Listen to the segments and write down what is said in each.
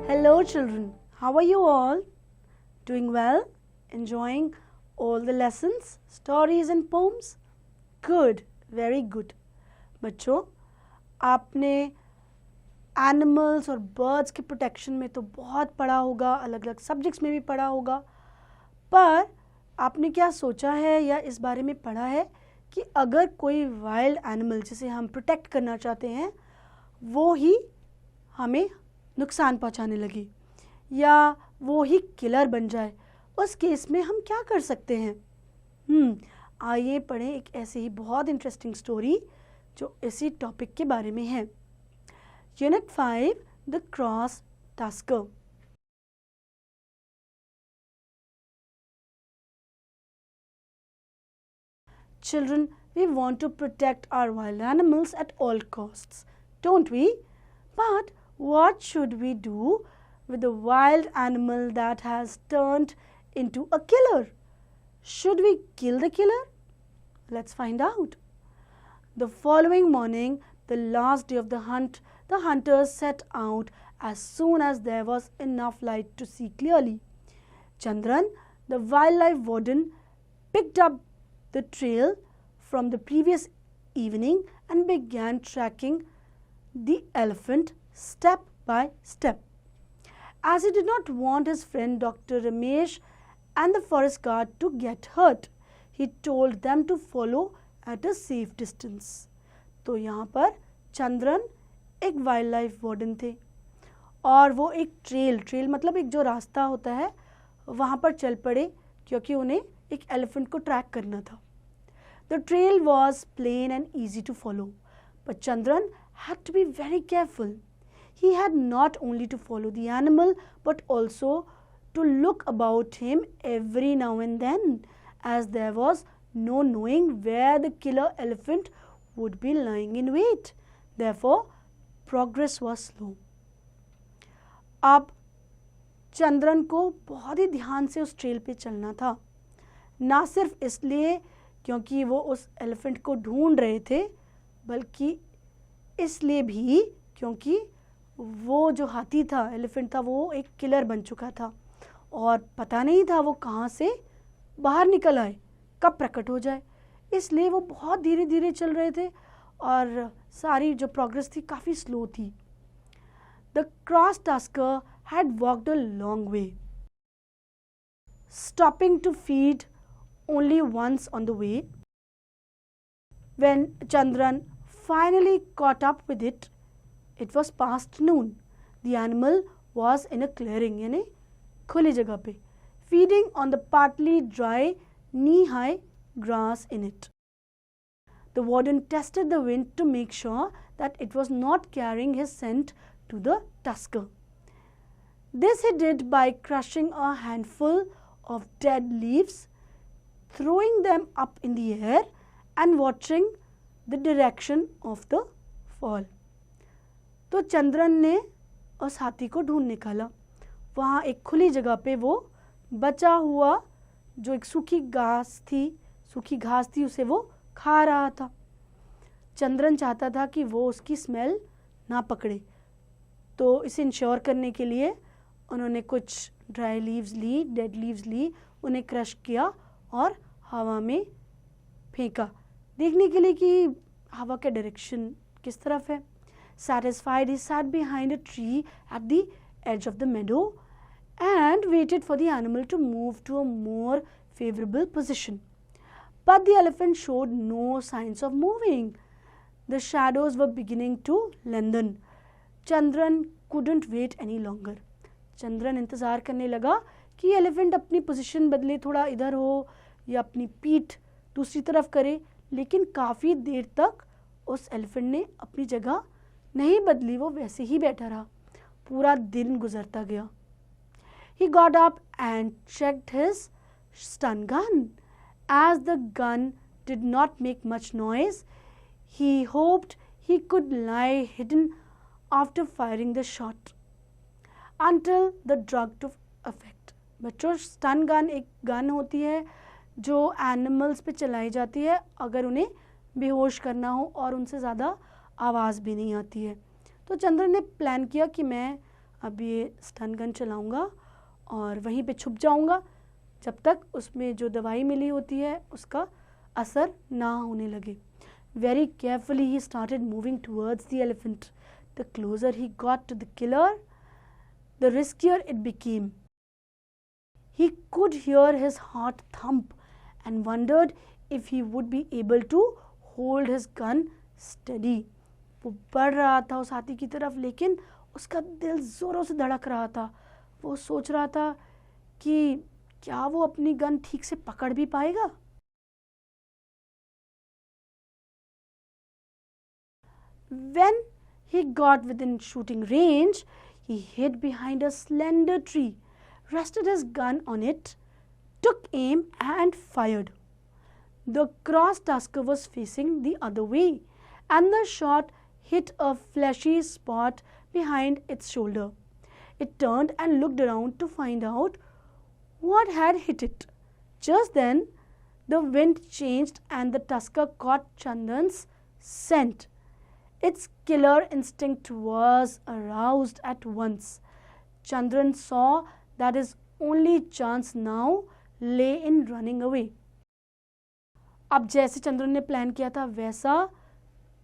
Hello children, how are you all? Doing well? Enjoying all the lessons, stories and poems? Good, very good. बच्चों, आपने animals और birds के protection में तो बहुत पढ़ा होगा, अलग अलग सब्जेक्ट्स में भी पढ़ा होगा, पर आपने क्या सोचा है या इस बारे में पढ़ा है कि अगर कोई वाइल्ड एनिमल जिसे हम प्रोटेक्ट करना चाहते हैं वो ही हमें नुकसान पहुंचाने लगे या वो ही किलर बन जाए, उस केस में हम क्या कर सकते हैं? आइए पढ़ें एक ऐसे ही बहुत इंटरेस्टिंग स्टोरी जो इसी टॉपिक के बारे में है। Unit 5 the cross tusker. Children, we want to protect our wild animals at all costs, don't we? But what should we do with a wild animal that has turned into a killer? Should we kill the killer? Let's find out. The following morning, the last day of the hunt, the hunters set out as soon as there was enough light to see clearly. Chandran, the wildlife warden, picked up the trail from the previous evening and began tracking the elephant step by step. As he did not want his friend Dr. Ramesh and the forest guard to get hurt, he told them to follow at a safe distance. तो यहाँ पर चंद्रन एक wild life warden थे और वो एक trail मतलब एक जो रास्ता होता है वहाँ पर चल पड़े क्योंकि उन्हें एक एलिफेंट को ट्रैक करना था. The trail was plain and easy to follow, but Chandran had to be very careful. He had not only to follow the animal but also to look about him every now and then, as there was no knowing where the killer elephant would be lying in wait. Therefore, progress was slow. अब चंद्रन को बहुत ही ध्यान से उस trail पे चलना था, ना सिर्फ इसलिए क्योंकि वो उस एलिफेंट को ढूंढ रहे थे, बल्कि इसलिए भी क्योंकि वो जो हाथी था, एलिफेंट था, वो एक किलर बन चुका था और पता नहीं था वो कहाँ से बाहर निकल आए, कब प्रकट हो जाए. इसलिए वो बहुत धीरे धीरे चल रहे थे और सारी जो प्रोग्रेस थी काफ़ी स्लो थी. The cross tusker had walked a long way, stopping to feed only once on the way. When Chandran finally caught up with it, it was past noon. The animal was in a clearing, यानी खुली जगह पे, feeding on the partly dry, knee-high grass in it. The warden tested the wind to make sure that it was not carrying his scent to the tusker. This he did by crushing a handful of dead leaves, throwing them up in the air and watching the direction of the fall. तो चंद्रन ने उस हाथी को ढूंढ निकाला. वहाँ एक खुली जगह पे वो बचा हुआ जो एक सूखी घास थी उसे वो खा रहा था. चंद्रन चाहता था कि वो उसकी स्मेल ना पकड़े, तो इसे इंश्योर करने के लिए उन्होंने कुछ ड्राई लीव्स ली, डेड लीव्स ली, उन्हें क्रश किया और हवा में फेंका, देखने के लिए कि हवा का डायरेक्शन किस तरफ है. Satisfied, he sat behind a tree at the edge of the meadow and waited for the animal to move to a more favorable position. But the elephant showed no signs of moving. The shadows were beginning to lengthen. Chandran couldn't wait any longer. Chandran इंतज़ार करने लगा कि elephant अपनी position बदले, थोड़ा इधर हो या अपनी पीठ दूसरी तरफ करे, लेकिन काफ़ी देर तक उस एलिफेंट ने अपनी जगह नहीं बदली, वो वैसे ही बैठा रहा. पूरा दिन गुजरता गया. He got up and checked his stun gun. As the gun did not make much noise, he hoped he could lie hidden after firing the shot until the drug took effect. बच्चों, stun gun एक gun होती है जो animals पे चलाई जाती है अगर उन्हें बेहोश करना हो और उनसे ज़्यादा आवाज़ भी नहीं आती है. तो चंद्र ने प्लान किया कि मैं अब ये स्टन गन चलाऊँगा और वहीं पे छुप जाऊँगा जब तक उसमें जो दवाई मिली होती है उसका असर ना होने लगे. Very carefully he started moving towards the elephant. The closer he got to the killer, the riskier it became. He could hear his heart thump and wondered if he would be able to hold his gun steady. वो बढ़ रहा था उस हाथी की तरफ, लेकिन उसका दिल ज़ोरों से धड़क रहा था. वो सोच रहा था कि क्या वो अपनी गन ठीक से पकड़ भी पाएगा. When he got within shooting range, he hid behind a slender tree, rested his gun on it, took aim and fired. The cross tusker was facing the other way, and the shot hit a fleshy spot behind its shoulder. It turned and looked around to find out what had hit it. Just then, the wind changed and the tusker caught Chandran's scent. Its killer instinct was aroused at once. Chandran saw that his only chance now lay in running away. अब जैसे चंद्रन ने plan किया था वैसा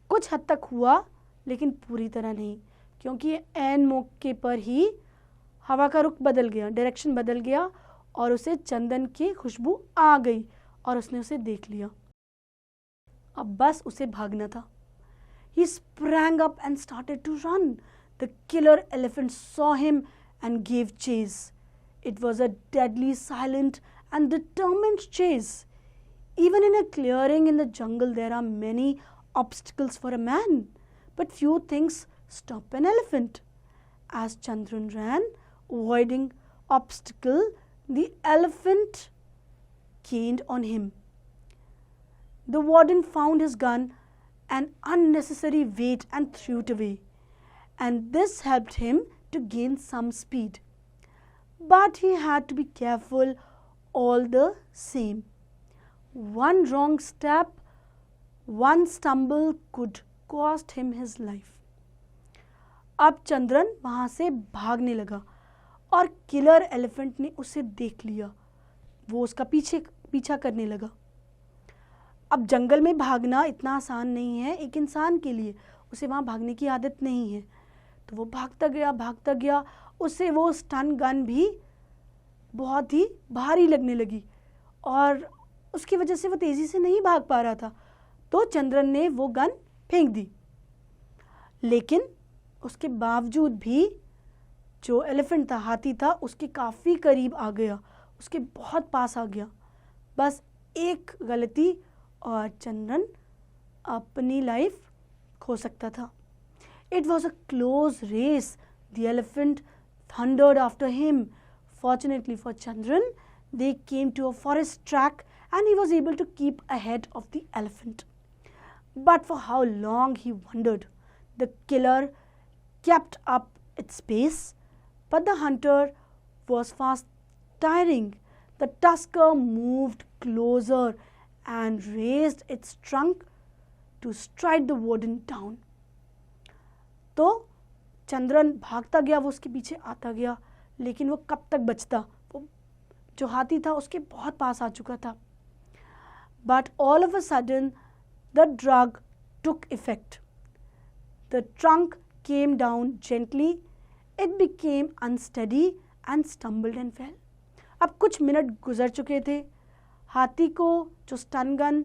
कुछ हद तक हुआ, लेकिन पूरी तरह नहीं, क्योंकि ऐन मौके पर ही हवा का रुख बदल गया, डायरेक्शन बदल गया और उसे चंदन की खुशबू आ गई और उसने उसे देख लिया. अब बस उसे भागना था. He sprang up and started to run. The killer elephant saw him and gave chase. It was a deadly, silent and determined chase. Even in a clearing in the jungle, there are many obstacles for a man, but few things stop an elephant. As Chandran ran, avoiding obstacle, the elephant gained on him. The warden found his gun an unnecessary weight and threw it away, and this helped him to gain some speed. But he had to be careful all the same. One wrong step, one stumble could cost him his life. अब चंद्रन वहाँ से भागने लगा और killer elephant ने उसे देख लिया. वो उसका पीछा करने लगा. अब जंगल में भागना इतना आसान नहीं है एक इंसान के लिए, उसे वहाँ भागने की आदत नहीं है. तो वो भागता गया. उसे वो स्टन गन भी बहुत ही भारी लगने लगी और उसकी वजह से वो तेज़ी से नहीं भाग पा रहा था. तो चंद्रन ने वो गन फेंक दी, लेकिन उसके बावजूद भी जो एलिफेंट था, हाथी था, उसके काफ़ी करीब आ गया, उसके बहुत पास आ गया. बस एक गलती और चंद्रन अपनी लाइफ खो सकता था. It was a close race. The elephant thundered after him. Fortunately for Chandran, they came to a forest track and he was able to keep ahead of the elephant. But for how long he wondered. The killer kept up its pace, but the hunter was fast tiring. The tusker moved closer and raised its trunk to strike the warden down. तो चंद्रन भागता गया, वो उसके पीछे आता गया, लेकिन वो कब तक बचता. वो जो हाथी था उसके बहुत पास आ चुका था. But all of a sudden the drug took effect. The trunk came down gently. It became unsteady and stumbled and fell. अब कुछ मिनट गुजर चुके थे. हाथी को जो स्टन गन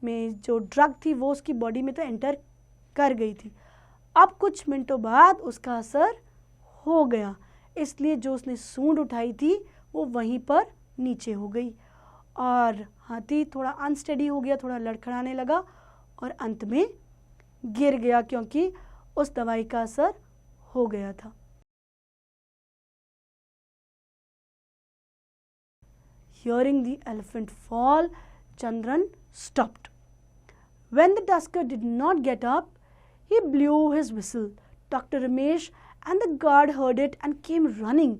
में जो ड्रग थी वो उसकी बॉडी में तो एंटर कर गई थी. अब कुछ मिनटों बाद उसका असर हो गया, इसलिए जो उसने सूंड उठाई थी वो वहीं पर नीचे हो गई और हाथी थोड़ा अनस्टेडी हो गया, थोड़ा लड़खड़ाने लगा और अंत में गिर गया क्योंकि उस दवाई का असर हो गया था. Hearing the elephant fall, Chandran stopped. When the tusker did not get up, he blew his whistle. Dr. Ramesh and the guard heard it and came running.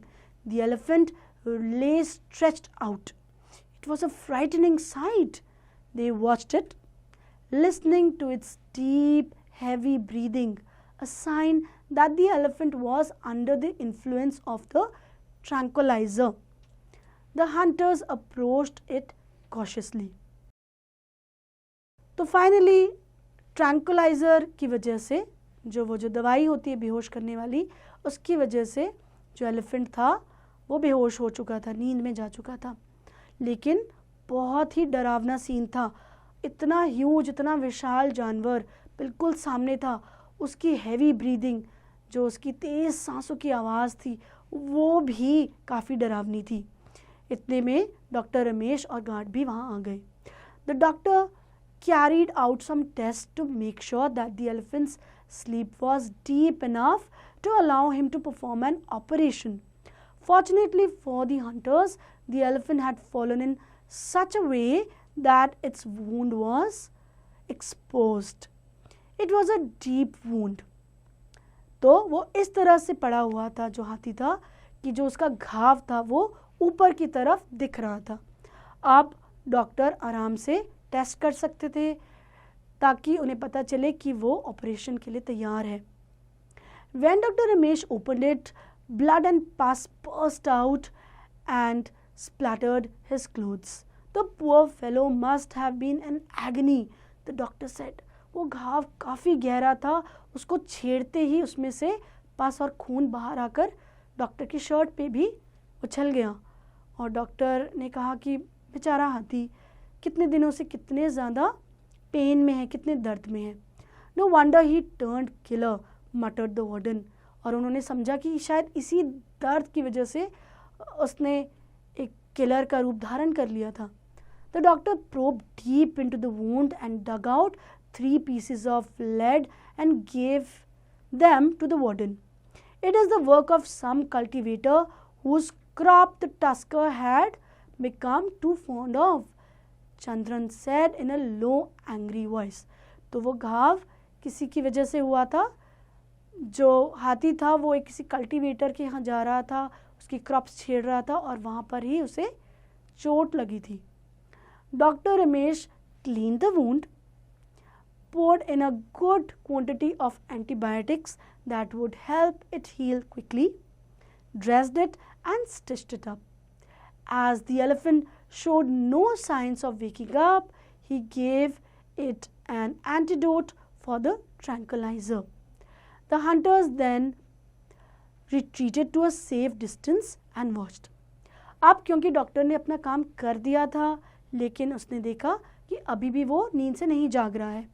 The elephant lay stretched out. It was a frightening sight. They watched it, listening to its deep, heavy breathing a sign that the elephant was under the influence of the tranquilizer. The hunters approached it cautiously. तो finally tranquilliser की वजह से वो जो दवाई होती है बेहोश करने वाली, उसकी वजह से जो एलिफेंट था वो बेहोश हो चुका था, नींद में जा चुका था। लेकिन बहुत ही डरावना सीन था। इतना ह्यूज, इतना विशाल जानवर बिल्कुल सामने था। उसकी हैवी ब्रीदिंग, जो उसकी तेज़ सांसों की आवाज़ थी, वो भी काफ़ी डरावनी थी। इतने में डॉक्टर रमेश और गार्ड भी वहाँ आ गए। The doctor carried out some tests to make sure that the elephant's sleep was deep enough to allow him to perform an operation. Fortunately for the hunters, the elephant had fallen in such a way that its wound was exposed. It was a deep wound. तो वो इस तरह से पड़ा हुआ था जो हाथी था कि जो उसका घाव था वो ऊपर की तरफ दिख रहा था। अब डॉक्टर आराम से टेस्ट कर सकते थे ताकि उन्हें पता चले कि वो ऑपरेशन के लिए तैयार है। When Dr. Ramesh opened it, blood and pus burst out and splattered his clothes. The poor fellow must have been in agony, the doctor said. वो घाव काफ़ी गहरा था, उसको छेड़ते ही उसमें से पस और खून बाहर आकर डॉक्टर की शर्ट पे भी उछल गया। और डॉक्टर ने कहा कि बेचारा हाथी कितने दिनों से कितने ज़्यादा पेन में है, कितने दर्द में है। No wonder he turned killer, murdered the warden. और उन्होंने समझा कि शायद इसी दर्द की वजह से उसने एक किलर का रूप धारण कर लिया था। The doctor probe deep into the wound and dug out 3 pieces of lead and gave them to the warden. It is the work of some cultivator whose crop the Tusker had become too fond of, Chandran said in a low angry voice. तो वो घाव किसी की वजह से हुआ था। जो हाथी था वो एक किसी कल्टीवेटर के यहाँ जा रहा था, उसकी क्रॉप्स छेड़ रहा था और वहाँ पर ही उसे चोट लगी थी। Doctor Ramesh cleaned the wound, poured in a good quantity of antibiotics that would help it heal quickly, dressed it and stitched it up. As the elephant showed no signs of waking up, he gave it an antidote for the tranquilizer. The hunters then retreated to a safe distance and watched. अब क्योंकि doctor ने अपना काम कर दिया था, लेकिन उसने देखा कि अभी भी वो नींद से नहीं जाग रहा है,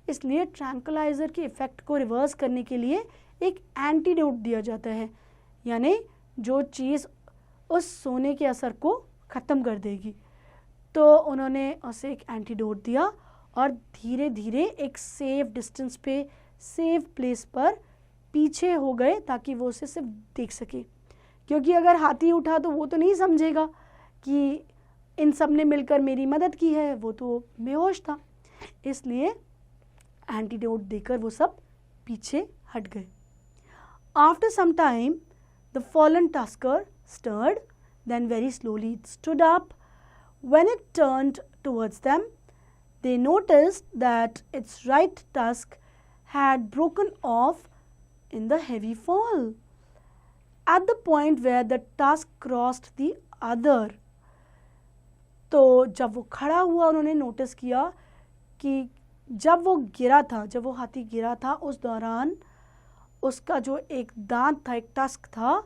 इसलिए ट्रैंकुलाइज़र के इफ़ेक्ट को रिवर्स करने के लिए एक एंटीडोट दिया जाता है, यानी जो चीज़ उस सोने के असर को ख़त्म कर देगी। तो उन्होंने उसे एक एंटीडोट दिया और धीरे धीरे एक सेफ डिस्टेंस पे, सेफ प्लेस पर पीछे हो गए ताकि वो उसे सिर्फ देख सके, क्योंकि अगर हाथी उठा तो वो तो नहीं समझेगा कि इन सब ने मिलकर मेरी मदद की है, वो तो बेहोश था। इसलिए एंटीडोट देकर वो सब पीछे हट गए। After some time the fallen tusker stirred, then very slowly it stood up. When it turned towards them, they noticed that its right tusk had broken off in the heavy fall at the point where the tusk crossed the other. तो जब वो खड़ा हुआ उन्होंने notice किया कि जब वो गिरा था, जब वो हाथी गिरा था, उस दौरान उसका जो एक दांत था, एक टस्क था,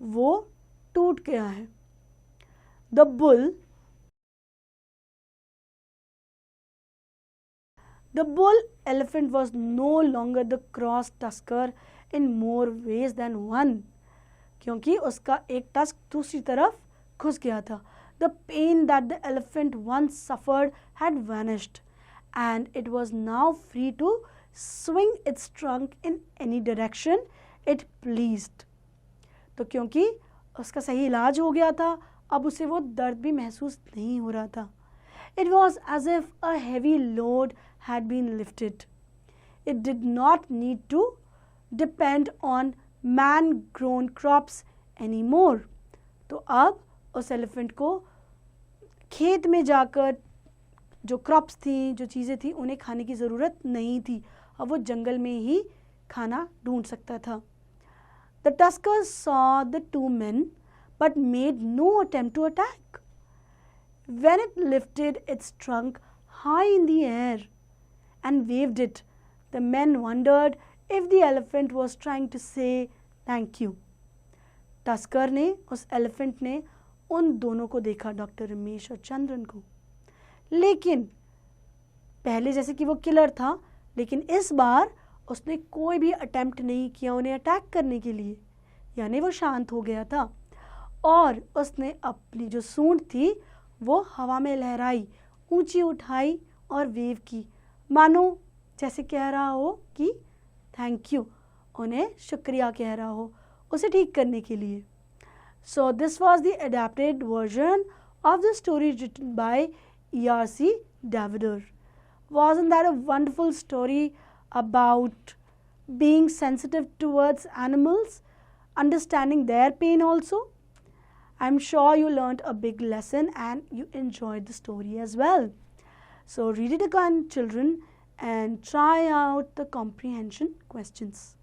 वो टूट गया है। The bull elephant was no longer the cross tusker in more ways than one, क्योंकि उसका एक टस्क दूसरी तरफ घुस गया था। The pain that the elephant once suffered had vanished, and it was now free to swing its trunk in any direction it pleased. तो क्योंकि उसका सही इलाज हो गया था, अब उसे वो दर्द भी महसूस नहीं हो रहा था। It was as if a heavy load had been lifted. It did not need to depend on man-grown crops anymore. तो अब उस एलिफेंट को खेत में जाकर जो क्रॉप्स थी, जो चीज़ें थी, उन्हें खाने की ज़रूरत नहीं थी। अब वो जंगल में ही खाना ढूंढ सकता था. The tusker saw the two men but made no attempt to attack. When it lifted its trunk high in the air and waved it, the men wondered if the elephant was trying to say thank you. Tusker ने, उस elephant ने उन दोनों को देखा, doctor Ramesh और चंद्रन को. लेकिन पहले जैसे कि वो किलर था, लेकिन इस बार उसने कोई भी अटेम्प्ट नहीं किया उन्हें अटैक करने के लिए, यानी वो शांत हो गया था. और उसने अपनी जो सूंड थी वो हवा में लहराई, ऊंची उठाई और वेव की, मानो जैसे कह रहा हो कि थैंक यू, उन्हें शुक्रिया कह रहा हो उसे ठीक करने के लिए. So this was the adapted version of the story written by E.R.C. Davider. Wasn't that a wonderful story about being sensitive towards animals, understanding their pain also? I'm sure you learned a big lesson and you enjoyed the story as well. So read it again, children, and try out the comprehension questions.